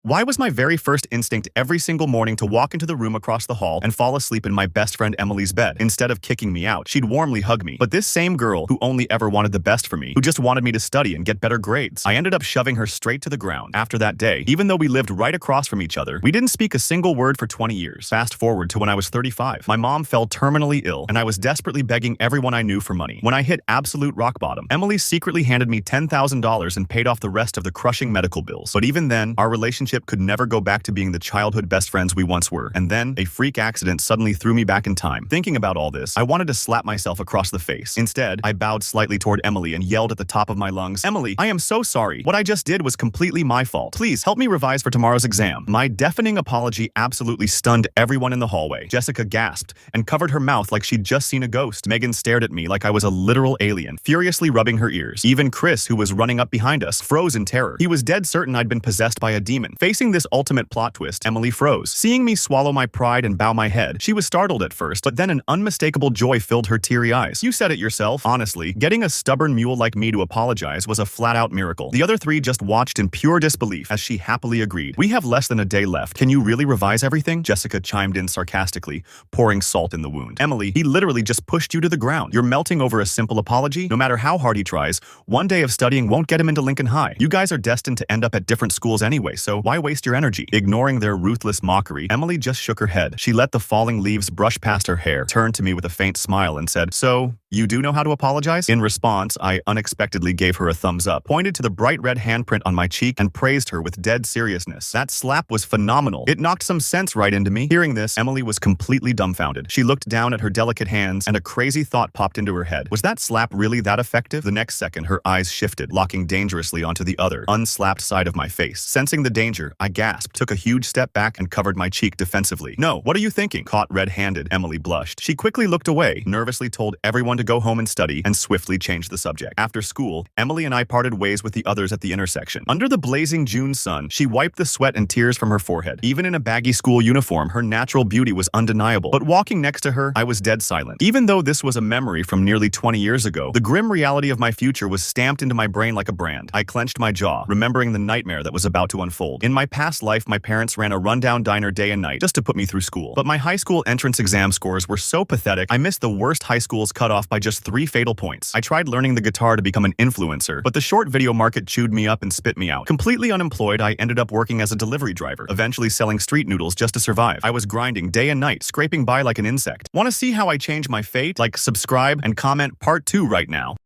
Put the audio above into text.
Why was my very first instinct every single morning to walk into the room across the hall and fall asleep in my best friend Emily's bed? Instead of kicking me out, she'd warmly hug me. But this same girl, who only ever wanted the best for me, who just wanted me to study and get better grades, I ended up shoving her straight to the ground. After that day, even though we lived right across from each other, we didn't speak a single word for 20 years. Fast forward to when I was 35. My mom fell terminally ill, and I was desperately begging everyone I knew for money. When I hit absolute rock bottom, Emily secretly handed me $10,000 and paid off the rest of the crushing medical bills. But even then, our relationship could never go back to being the childhood best friends we once were. And then, a freak accident suddenly threw me back in time. Thinking about all this, I wanted to slap myself across the face. Instead, I bowed slightly toward Emily and yelled at the top of my lungs, "Emily, I am so sorry. What I just did was completely my fault. Please help me revise for tomorrow's exam." My deafening apology absolutely stunned everyone in the hallway. Jessica gasped and covered her mouth like she'd just seen a ghost. Megan stared at me like I was a literal alien, furiously rubbing her ears. Even Chris, who was running up behind us, froze in terror. He was dead certain I'd been possessed by a demon. Facing this ultimate plot twist, Emily froze. Seeing me swallow my pride and bow my head, she was startled at first, but then an unmistakable joy filled her teary eyes. "You said it yourself." Honestly, getting a stubborn mule like me to apologize was a flat-out miracle. The other three just watched in pure disbelief as she happily agreed. "We have less than a day left. Can you really revise everything?" Jessica chimed in sarcastically, pouring salt in the wound. "Emily, he literally just pushed you to the ground. You're melting over a simple apology? No matter how hard he tries, one day of studying won't get him into Lincoln High. You guys are destined to end up at different schools anyway, so why waste your energy?" Ignoring their ruthless mockery, Emily just shook her head. She let the falling leaves brush past her hair, turned to me with a faint smile and said, "So, you do know how to apologize?" In response, I unexpectedly gave her a thumbs up, pointed to the bright red handprint on my cheek, and praised her with dead seriousness. That slap was phenomenal. It knocked some sense right into me. Hearing this, Emily was completely dumbfounded. She looked down at her delicate hands, and a crazy thought popped into her head. Was that slap really that effective? The next second, her eyes shifted, locking dangerously onto the other, unslapped side of my face. Sensing the danger, I gasped, took a huge step back, and covered my cheek defensively. "No, what are you thinking?" Caught red-handed, Emily blushed. She quickly looked away, nervously told everyone to go home and study, and swiftly changed the subject. After school, Emily and I parted ways with the others at the intersection. Under the blazing June sun, she wiped the sweat and tears from her forehead. Even in a baggy school uniform, her natural beauty was undeniable. But walking next to her, I was dead silent. Even though this was a memory from nearly 20 years ago, the grim reality of my future was stamped into my brain like a brand. I clenched my jaw, remembering the nightmare that was about to unfold. In my past life, my parents ran a rundown diner day and night just to put me through school. But my high school entrance exam scores were so pathetic, I missed the worst high schools cut off by just 3 fatal points. I tried learning the guitar to become an influencer, but the short video market chewed me up and spit me out. Completely unemployed, I ended up working as a delivery driver, eventually selling street noodles just to survive. I was grinding day and night, scraping by like an insect. Want to see how I change my fate? Like, subscribe, and comment part 2 right now.